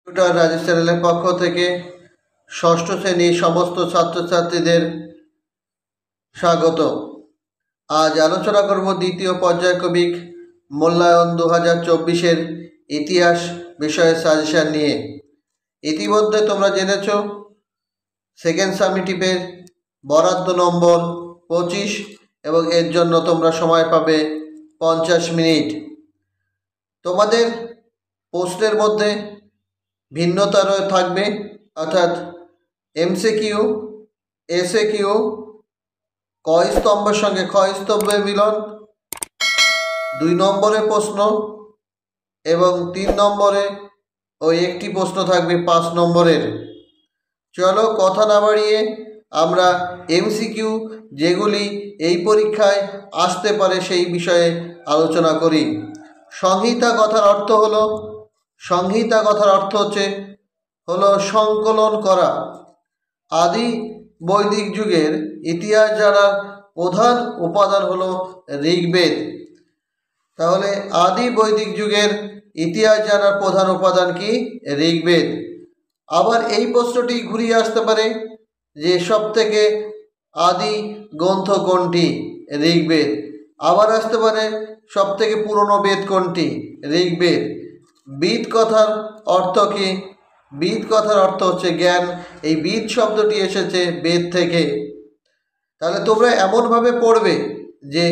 Computer Rajesh চ্যানেলের পক্ষ থেকে ষষ্ঠ শ্রেণীর সমস্ত ছাত্রছাত্রীদের স্বাগত। আজ আলোচনা করব দ্বিতীয় পর্যায়ক্রমিক মূল্যায়ন 2024-এর ইতিহাস বিষয়ের সাজেশন নিয়ে। ইতিমধ্যে তোমরা জেনেছ সেকেন্ড সামেটিভের বরাদ্দ নম্বর 25 এবং এর জন্য তোমরা সময় পাবে 50 মিনিট। তোমাদের প্রশ্নের মধ্যে ভিন্নতা থাকবে, অর্থাৎ এমসিকিউ, এসএকিউ, ক স্তম্ভের সঙ্গে খ স্তম্ভের মিলন, 2 নম্বরে প্রশ্ন এবং 3 নম্বরে ওই একটি প্রশ্ন থাকবে 5 নম্বরের। চলো কথা না বাড়িয়ে আমরা এমসিকিউ যেগুলি এই পরীক্ষায় আসতে পারে সেই বিষয়ে আলোচনা করি। সংহিতা কথার অর্থ হচ্ছে সংকলন করা। আদি বৈদিক যুগের ইতিহাস জানার প্রধান উপাদান হলো ঋগ্বেদ। তাহলে আদি বৈদিক যুগের ইতিহাস জানার প্রধান উপাদান কি? ঋগ্বেদ। আবার এই প্রশ্নটি ঘুরিয়ে আসতে পারে যে সবথেকে আদি গ্রন্থ কোনটি? ঋগ্বেদ। আবার আসতে পারে সবথেকে পুরনো বেদ কোনটি? ঋগ্বেদ। বিদ কথার অর্থ কি? বিদ কথার অর্থ হচ্ছে জ্ঞান। এই বিদ শব্দটি এসেছে বেদ থেকে। তাহলে তোমরা এমনভাবে পড়বে যে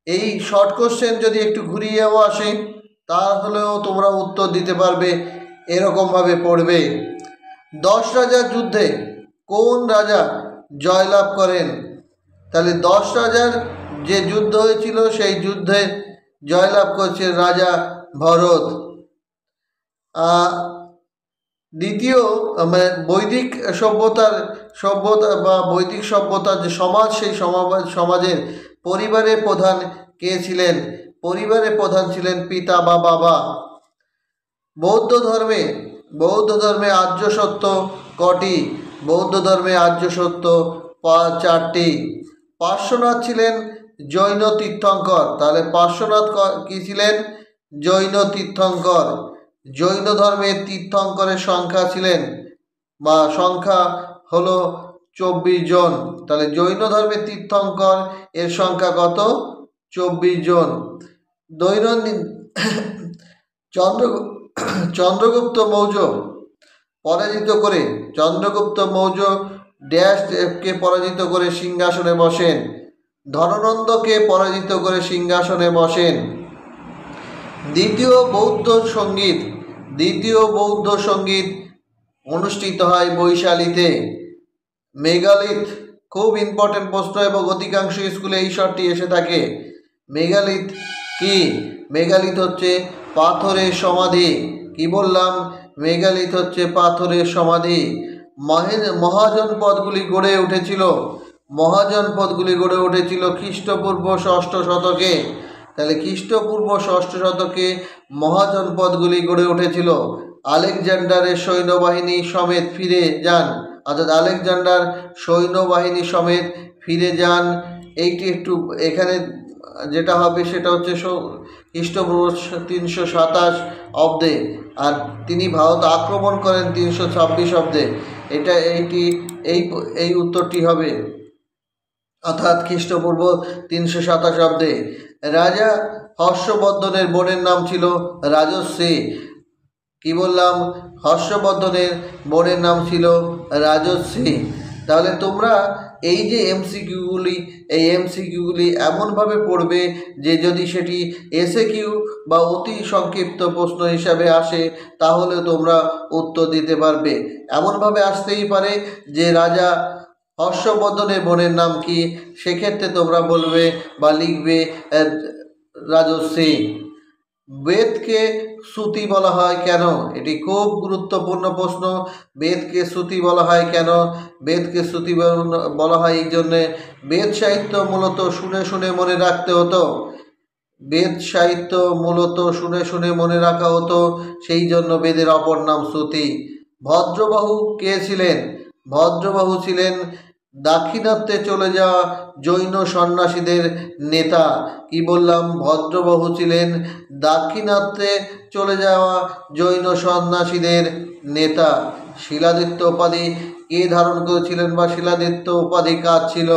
এই শর্ট কোশ্চেন যদি একটু ঘুরিয়েও আসে তাহলেও তোমরা উত্তর দিতে পারবে, এরকমভাবে পড়বে। 10 রাজার যুদ্ধে কোন রাজা জয়লাভ করেন? তাহলে 10 রাজার যে যুদ্ধ হয়েছিল সেই যুদ্ধে জয়লাভ করছে রাজা ভরত। দ্বিতীয় বৈদিক সভ্যতা বা বৈদিক সভ্যতার যে সমাজ, সেই সমাজের পরিবারের প্রধান কে ছিলেন? পরিবারের প্রধান ছিলেন পিতা বা বাবা। বৌদ্ধ ধর্মে আর্য সত্য কটি? বৌদ্ধ ধর্মে আর্য সত্য 4টি। পার্শ্বনাথ ছিলেন জৈন তীর্থঙ্কর। তাহলে পার্শ্বনাথ কি ছিলেন? জৈন তীর্থঙ্কর। জৈন ধর্মের তীর্থঙ্করের সংখ্যা ছিলেন বা সংখ্যা হলো 24 জন। তাহলে জৈন ধর্মের তীর্থঙ্কর এর সংখ্যা কত? 24 জন। দৈনন্দিন চন্দ্রগুপ্ত মৌর্য ড্যাশকে পরাজিত করে সিংহাসনে বসেন। ধননন্দকে পরাজিত করে সিংহাসনে বসেন। দ্বিতীয় বৌদ্ধ সঙ্গীত অনুষ্ঠিত হয় বৈশালীতে। মেগালিথ খুব ইম্পর্টেন্ট প্রশ্ন এবং অধিকাংশ স্কুলে এই শর্টটি এসে থাকে। মেগালিথ কি? মেগালিথ হচ্ছে পাথরের সমাধি। কি বললাম? মেগালিথ হচ্ছে পাথরের সমাধি। মহাজনপদগুলি গড়ে উঠেছিল খ্রিস্টপূর্ব 6ষ্ঠ শতকে। তাহলে খ্রিস্টপূর্ব 6ষ্ঠ শতকে মহাজনপদগুলি গড়ে উঠেছিল। আলেকজান্ডারের সৈন্যবাহিনী সমেত ফিরে যান, অর্থাৎ আলেকজান্ডার সৈন্যবাহিনী সমেত ফিরে যান। এইটি একটু এখানে যেটা হবে সেটা হচ্ছে খ্রিস্টপূর্ব 327 অব্দে, আর তিনি ভারত আক্রমণ করেন 326 অব্দে। এই উত্তরটি হবে, অর্থাৎ খ্রিস্টপূর্ব 327 অব্দে। রাজা হর্ষবর্ধনের বোনের নাম ছিল রাজশ্রী। কি বললাম? হর্ষবর্ধনের বোনের নাম ছিল রাজশ্রী। তাহলে তোমরা এই যে এমসিকিউগুলি এমনভাবে পড়বে যে যদি সেটি এসএকিউ বা অতি সংক্ষিপ্ত প্রশ্ন হিসাবে আসে তাহলে তোমরা উত্তর দিতে পারবে। এমনভাবে আসতেই পারে যে রাজা হর্ষবর্ধনের বোনের নাম কি? সেক্ষেত্রে তোমরা বলবে বা লিখবে রাজশ্রী। বেদকে শ্রুতি বলা হয় কেন? এটি খুব গুরুত্বপূর্ণ প্রশ্ন। বেদকে শ্রুতি বলা হয় কেন? বেদকে শ্রুতি বলা হয় এই জন্যে, বেদ সাহিত্য মূলত শুনে শুনে মনে রাখতে হতো। মনে রাখা হতো, সেই জন্য বেদের অপর নাম শ্রুতি। ভদ্রবাহু কে ছিলেন? ভদ্রবাহু ছিলেন দাক্ষিণাত্যে চলে যাওয়া জৈন সন্ন্যাসীদের নেতা। কি বললাম? ভদ্রবাহু ছিলেন দাক্ষিণাত্যে চলে যাওয়া জৈন সন্ন্যাসীদের নেতা। শিলাদিত্য উপাধি কে ধারণ করেছিলেন বা শিলাদিত্য উপাধি কার ছিল?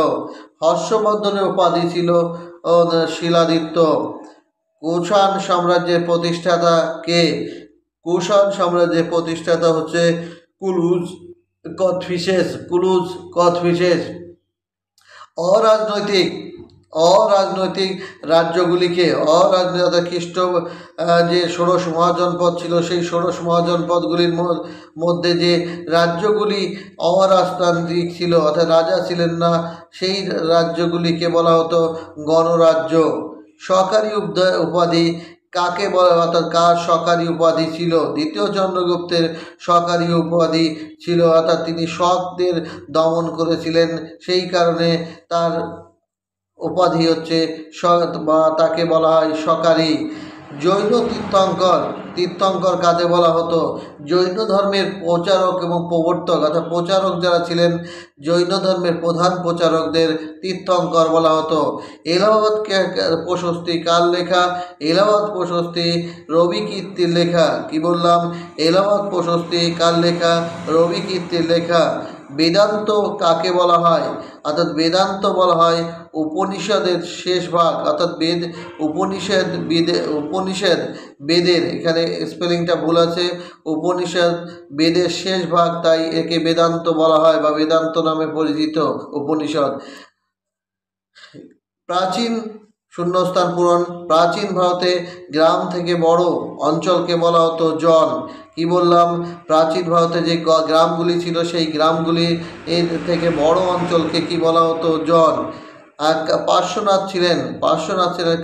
হর্ষবর্ধনের উপাধি ছিল শিলাদিত্য। কুষাণ সাম্রাজ্যের প্রতিষ্ঠাতা কে? কুষাণ সাম্রাজ্যের প্রতিষ্ঠাতা হচ্ছে কুলুজ কথফিসেস। অরাজনৈতিক রাজ্যগুলিকে খ্রিস্ট যে ষোড়শ মহাজনপদ ছিল, সেই ষোড়শ মহাজনপদগুলির মধ্যে যে রাজ্যগুলি অরাজতান্ত্রিক ছিল, অর্থাৎ রাজা ছিলেন না, সেই রাজ্যগুলিকে বলা হতো গণরাজ্য। সরকারি উপাধি কাকে বলা, অর্থাৎ কার সরকারি উপাধি ছিল? দ্বিতীয় চন্দ্রগুপ্তের সরকারি উপাধি ছিল, অর্থাৎ তিনি শকদের দমন করেছিলেন, সেই কারণে তার উপাধি হচ্ছে বা তাকে বলা হয় সরকারি। জৈন তীর্থঙ্কর কাকে বলা হতো? জৈন ধর্মের প্রচারক এবং প্রবর্তক, অর্থাৎ প্রচারক যারা ছিলেন, জৈন ধর্মের প্রধান প্রচারকদের তীর্থঙ্কর বলা হতো। এলাহাবাদ প্রশস্তি কার লেখা? এলাহাবাদ প্রশস্তি রবি কীর্তির লেখা। কি বললাম? এলাহাবাদ প্রশস্তি কার লেখা? রবি কীর্তির লেখা। বেদান্ত কাকে বলা হয়? অর্থাৎ বেদান্ত বলা হয় উপনিষদের শেষ ভাগ, অর্থাৎ উপনিষদ বেদের, এখানে স্পেলিংটা ভুল আছে, উপনিষদ বেদের শেষ ভাগ, তাই একে বেদান্ত বলা হয় বা বেদান্ত নামে পরিচিত উপনিষদ। প্রাচীন শূন্যস্থান পূরণ। প্রাচীন ভারতে গ্রাম থেকে বড় অঞ্চলকে বলা হতো জন। কি বললাম? প্রাচীন ভারতে যে গ্রামগুলি ছিল, সেই গ্রামগুলি এর থেকে বড় অঞ্চলকে কি বলা হতো? জন। আর পার্শ্বনাথ ছিলেন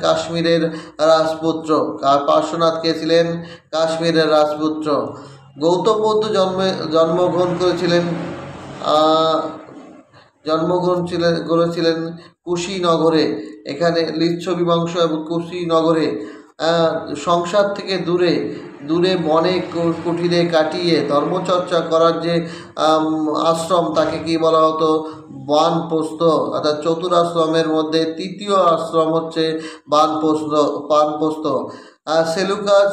কাশ্মীরের রাজপুত্র। আর পার্শ্বনাথ কে ছিলেন? কাশ্মীরের রাজপুত্র। গৌতম বুদ্ধ জন্মগ্রহণ করেছিলেন কুশীনগরে। এখানে লিচ্ছবি বংশ এবং কুশীনগরে সংসার থেকে দূরে বনে কুটিরে কাটিয়ে ধর্মচর্চা করার যে আশ্রম, তাকে কি বলা হতো? বানপ্রস্থ। অর্থাৎ চতুরাশ্রমের মধ্যে তৃতীয় আশ্রম হচ্ছে বানপ্রস্থ। সেলুকাস,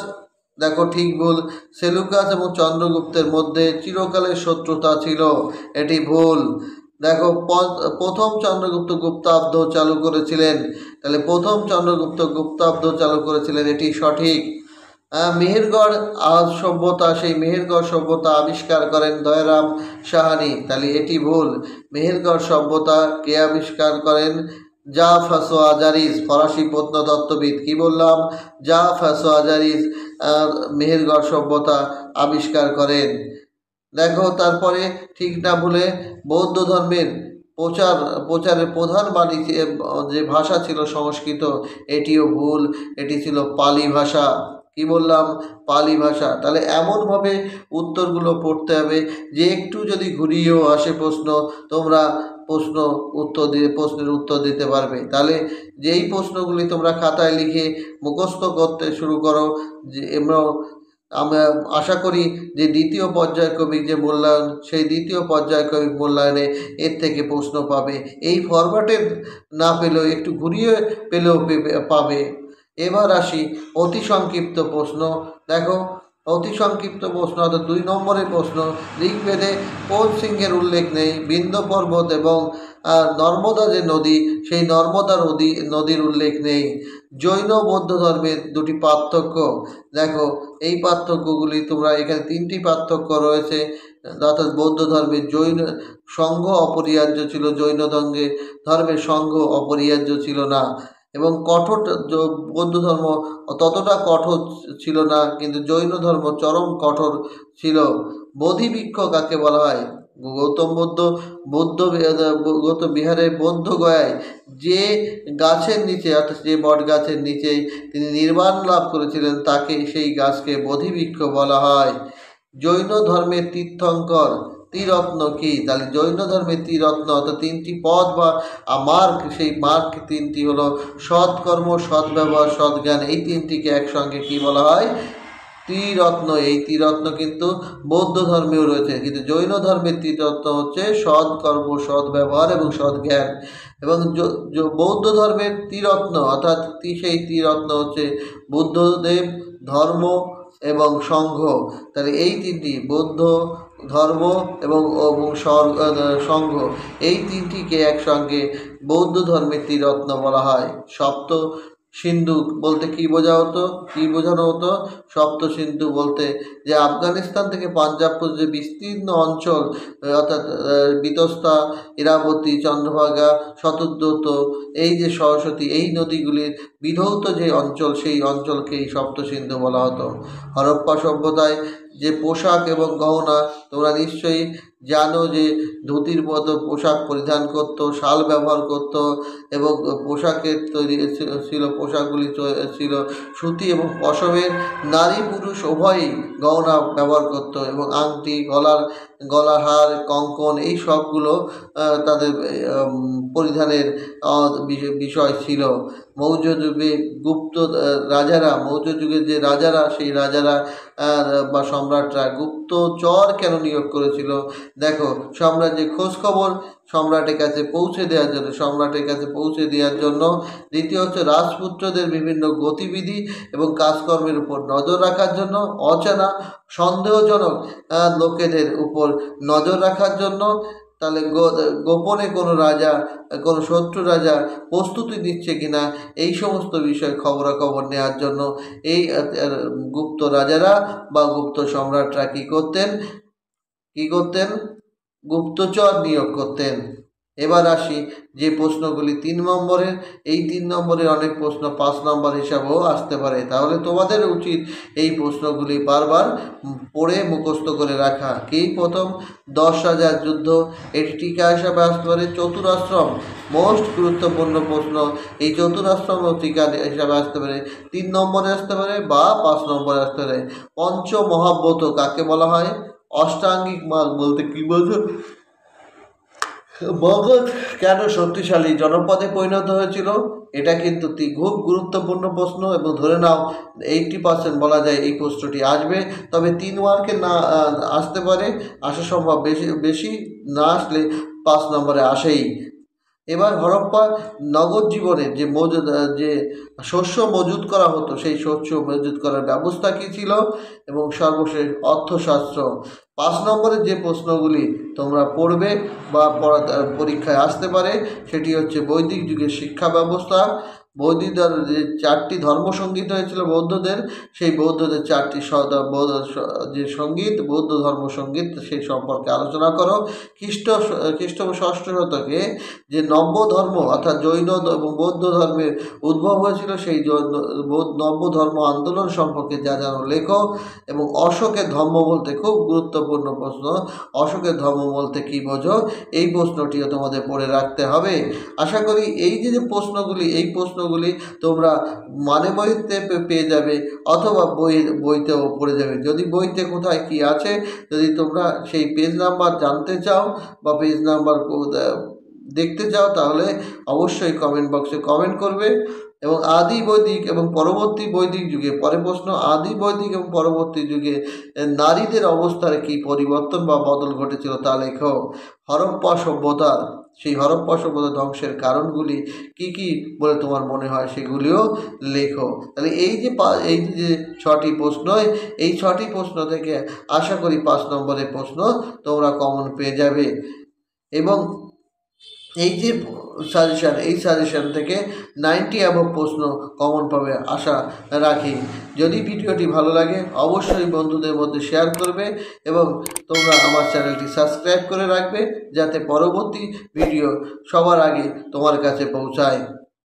দেখো ঠিক ভুল, সেলুকাস এবং চন্দ্রগুপ্তের মধ্যে চিরকালের শত্রুতা ছিল, এটি ভুল। দেখো প্রথম চন্দ্রগুপ্ত গুপ্তাব্দ চালু করেছিলেন, তাহলে প্রথম চন্দ্রগুপ্ত গুপ্তাব্দ চালু করেছিলেন, এটি সঠিক। মেহেরগড় সভ্যতা, সেই মেহেরগড় সভ্যতা আবিষ্কার করেন দয়ারাম সাহানি, তাহলে এটি ভুল। মেহেরগড় সভ্যতা কে আবিষ্কার করেন? জাফ-ই-আজরিস, ফরাসি প্রত্নতত্ত্ববিদ। কি বললাম? জাফ-ই-আজরিস মেহেরগড় সভ্যতা আবিষ্কার করেন। দেখো তারপরে ঠিক না ভুলে বৌদ্ধ ধর্মের প্রচারের প্রধান বাণী যে ভাষা ছিল সংস্কৃত, এটিও ভুল, এটি ছিল পালি ভাষা। কি বললাম? পালি ভাষা। তাহলে এমনভাবে উত্তরগুলো পড়তে হবে যে একটু যদি ঘুরিয়েও আসে প্রশ্ন, তোমরা প্রশ্নের উত্তর দিতে পারবে। তাহলে যেই প্রশ্নগুলি তোমরা খাতায় লিখে মুখস্থ করতে শুরু করো, যে আমরা আশা করি যে দ্বিতীয় পর্যায়ক্রমিক যে মূল্যায়ন, সেই দ্বিতীয় পর্যায়ক্রমিক মূল্যায়নে এর থেকে প্রশ্ন পাবে। এই ফরম্যাটে না পেলেও একটু ঘুরিয়ে পেলেও পাবে। এবার আসি অতি সংক্ষিপ্ত প্রশ্ন। দেখো অতি সংক্ষিপ্ত প্রশ্ন, অর্থাৎ 2 নম্বরের প্রশ্ন। ঋগ্বেদে কোন সিংহের উল্লেখ নেই? বিন্ধ্য পর্বত এবং নর্মদা যে নদী, সেই নর্মদা নদীর উল্লেখ নেই। জৈন বৌদ্ধ ধর্মের 2টি পার্থক্য। দেখো এই পার্থক্যগুলি তোমরা, এখানে 3টি পার্থক্য রয়েছে, অর্থাৎ বৌদ্ধ ধর্মের জৈন সংঘ অপরিহার্য ছিল, জৈন ধর্মের সংঘ অপরিহার্য ছিল না, এবং কঠোর বৌদ্ধ ধর্ম ততটা কঠোর ছিল না, কিন্তু জৈন ধর্ম চরম কঠোর ছিল। বোধিবৃক্ষ কাকে বলা হয়? গৌতম বুদ্ধ বিহারে বৌদ্ধ গয়ায় যে গাছের নিচে, অর্থাৎ যে বট গাছের নিচে তিনি নির্বাণ লাভ করেছিলেন, তাকে, সেই গাছকে বোধিবৃক্ষ বলা হয়। জৈন ধর্মের তীর্থঙ্কর ত্রিরত্ন কি? তাহলে জৈন ধর্মের ত্রিরত্ন, অর্থাৎ 3টি পদ বা মার্ক, সেই মার্ক 3টি হলো সৎকর্ম, সদ্ব্যবহার, সদ্জ্ঞান। এই 3টিকে একসঙ্গে কি বলা হয়? ত্রিরত্ন, এই ত্রিরত্ন কিন্তু বৌদ্ধ ধর্মেও রয়েছে, কিন্তু জৈন ধর্মের ত্রিরত্ন হচ্ছে সৎ কর্ম, সৎ ব্যবহার এবং সৎ জ্ঞান। এবং বৌদ্ধ ধর্মের ত্রিরত্ন অর্থাৎ সেই ত্রিরত্ন হচ্ছে বুদ্ধদেব, ধর্ম এবং সংঘ। তাহলে এই তিনটি বৌদ্ধ, ধর্ম এবং সংঘ, এই তিনটিকে একসঙ্গে বৌদ্ধ ধর্মের ত্রিরত্ন বলা হয়। সপ্ত সিন্ধু বলতে কী বোঝানো হতো? সপ্ত সিন্ধু বলতে যে আফগানিস্তান থেকে পাঞ্জাব পর্যন্ত যে বিস্তীর্ণ অঞ্চল, অর্থাৎ বিতস্তা, ইরাবতী, চন্দ্রভাগা, শতদ্রুত, এই যে সরস্বতী, এই নদীগুলির বিধৌত যে অঞ্চল, সেই অঞ্চলকেই সপ্ত সিন্ধু বলা হতো। হরপ্পা সভ্যতায় যে পোশাক এবং গহনা, তোমরা নিশ্চয়ই জানো যে ধুতির মতো পোশাক পরিধান করত, শাল ব্যবহার করত, এবং পোশাকের তৈরি পোশাকগুলি ছিল সুতি এবং পশমের। নারী পুরুষ উভয়ই গহনা ব্যবহার করত, এবং আংটি, গলার হার, কঙ্কন, এই সবগুলো তাদের পরিধানের বিষয় ছিল। মৌর্য যুগে মৌর্য যুগের যে রাজারা, সেই রাজারা বা সম্রাটরা গুপ্তচর কেন নিয়োগ করেছিল? দেখো, সাম্রাজ্যের খোঁজখবর সম্রাটের কাছে পৌঁছে দেওয়ার জন্য। দ্বিতীয় হচ্ছে রাজপুত্রদের বিভিন্ন গতিবিধি এবং কাজকর্মের উপর নজর রাখার জন্য। অচেনা সন্দেহজনক লোকেদের উপর নজর রাখার জন্য। তাহলে গোপনে কোনো শত্রু রাজা প্রস্তুতি নিচ্ছে কিনা, এই সমস্ত বিষয় খবরাখবর নেওয়ার জন্য এই গুপ্ত রাজারা বা গুপ্ত সম্রাটরা কী করতেন? গুপ্তচর নিয়োগ করতেন। এবার আসি যে প্রশ্নগুলি 3 নম্বরের, এই 3 নম্বরের অনেক প্রশ্ন 5 নম্বর হিসাবেও আসতে পারে। তাহলে তোমাদের উচিত এই প্রশ্নগুলি বারবার পড়ে মুখস্থ করে রাখা। কি? প্রথম, 10,000 যুদ্ধ, এটি টিকা হিসাবে আসতে পারে। চতুরাশ্রম, মোস্ট গুরুত্বপূর্ণ প্রশ্ন, এই চতুরাশ্রম টিকা হিসাবে আসতে পারে, 3 নম্বরে আসতে পারে বা 5 নম্বরে আসতে পারে। পঞ্চমহাব্রত কাকে বলা হয়? অষ্টাঙ্গিক মার্গ বলতে কী বোঝো? মগধ কেন শক্তিশালী জনপদে পরিণত হয়েছিল? এটা কিন্তু খুব গুরুত্বপূর্ণ প্রশ্ন, এবং ধরে নাও 80% বলা যায় এই প্রশ্নটি আসবে। তবে 3 মার্কে না আসতে পারে, আসা সম্ভব, বেশি না আসলে 5 নম্বরে আসেই। এবার হরপ্পা নগর জীবনে যে শস্য মজুত করা হতো, সেই শস্য মজুত করার ব্যবস্থা কী ছিল? এবং সর্বশেষ অর্থশাস্ত্র। 5 নম্বরের যে প্রশ্নগুলি তোমরা পড়বে বা পরীক্ষায় আসতে পারে, সেটি হচ্ছে বৈদিক যুগের শিক্ষা ব্যবস্থা। বৌদ্ধদের যে 4টি ধর্মসঙ্গীত হয়েছিল বৌদ্ধদের, সেই বৌদ্ধদের 4টি যে সঙ্গীত, বৌদ্ধ ধর্মসঙ্গীত, সেই সম্পর্কে আলোচনা করো। খ্রিস্টপূর্ব 6ষ্ঠ শতকে যে নব্য ধর্ম অর্থাৎ জৈন এবং বৌদ্ধ ধর্মের উদ্ভব হয়েছিল, সেই নব্য ধর্ম আন্দোলন সম্পর্কে যা জানো লেখো। এবং অশোকের ধর্ম বলতে, খুব গুরুত্বপূর্ণ প্রশ্ন, অশোকের ধর্ম বলতে কী বোঝো? এই প্রশ্নটিও তোমাদের পড়ে রাখতে হবে। আশা করি এই যে প্রশ্নগুলি, এই প্রশ্নগুলি তোমরা মানে বইতে পেয়ে যাবে, অথবা বইতেও পড়ে যাবে। যদি বইতে কোথায় কি আছে, যদি তোমরা সেই পেজ নাম্বার জানতে চাও বা পেজ নাম্বার দেখতে চাও, তাহলে অবশ্যই কমেন্ট বক্সে কমেন্ট করবে। এবং আদি বৈদিক এবং পরবর্তী বৈদিক যুগে, পরে প্রশ্ন, আদি বৈদিক এবং পরবর্তী যুগে নারীদের অবস্থার কি পরিবর্তন বা বদল ঘটেছিল তা লেখো। হরপ্পা সভ্যতা, সেই হরপ্পা সভ্যতা ধ্বংসের কারণগুলি কি কি বলে তোমার মনে হয়, সেগুলিও লেখো। তাহলে এই যে 6টি প্রশ্ন, এই 6টি প্রশ্ন থেকে আশা করি 5 নম্বরের প্রশ্ন তোমরা কমন পেয়ে যাবে। এবং এই যে সাজেশন থেকে 90 অ্যাবভ প্রশ্ন কমন পাবে আশা রাখি। যদি ভিডিওটি ভালো লাগে অবশ্যই বন্ধুদের মধ্যে শেয়ার করবে, এবং তোমরা আমার চ্যানেলটি সাবস্ক্রাইব করে রাখবে, যাতে পরবর্তী ভিডিও সবার আগে তোমার কাছে পৌঁছায়।